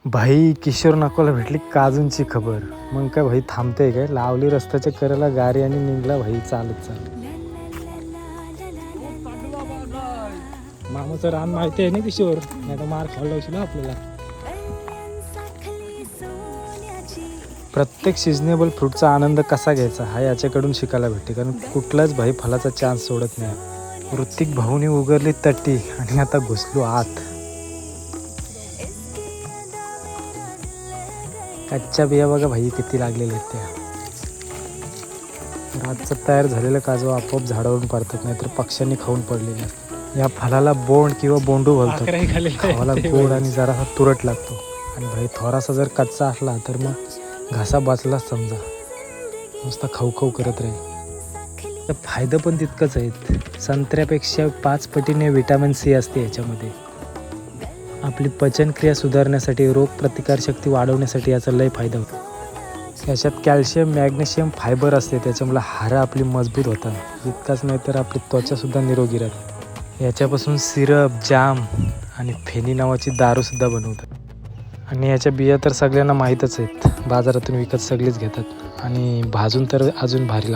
भाई किशोर नाकोला भेटली काजूंची खबर. मग काय भाई थांबते काय, लावली रस्त्याच्या कडेला गाडी आणि निघला भाई चालत चालत. मामाचं रान माहिती आहे ना किशोर, नाही तर मार खायला लावशील आपल्याला. प्रत्येक सिजनेबल फ्रूटचा आनंद कसा घ्यायचा हा याच्याकडून शिकायला भेटते, कारण कुठलाच भाई फलाचा चान्स सोडत नाही. ऋतिक भाऊनी उगरली तट्टी आणि आता घुसलो आत. कच्च्या बिया बघा भाई किती लागलेल्या आहेत त्या. रातचं तयार झालेलं काजू आपोआप झाडावरून पडतात, नाहीतर पक्ष्यांनी खाऊन पडलेले असतात. या फलाला बोंड किंवा बोंडू बोलतात. खावाला गोड आणि जरासा तुरट लागतो. आणि भाई थोडासा जर कच्चा असला तर मग घासा बसलाच समजा, नुसता खाऊ खाऊ करत राहील. तर फायदा पण तितकंच आहेत. संत्र्यापेक्षा 5 पटीने विटॅमिन सी असते याच्यामध्ये. आपली पचनक्रिया सुधारण्यासाठी, रोगप्रतिकारशक्ती वाढवण्यासाठी याचा लय फायदा होतो. याच्यात कॅल्शियम, मॅग्नेशियम, फायबर असते, त्याच्यामुळे हाडं आपली मजबूत होतात. इतकाच नाही तर आपली त्वचासुद्धा निरोगी राहते. याच्यापासून सिरप, जाम आणि फेनी नावाची दारूसुद्धा बनवतात. आणि याच्या बिया तर सगळ्यांना माहीतच आहेत, बाजारातून विकत सगळेच घेतात आणि भाजून तर अजून भारी लागतात.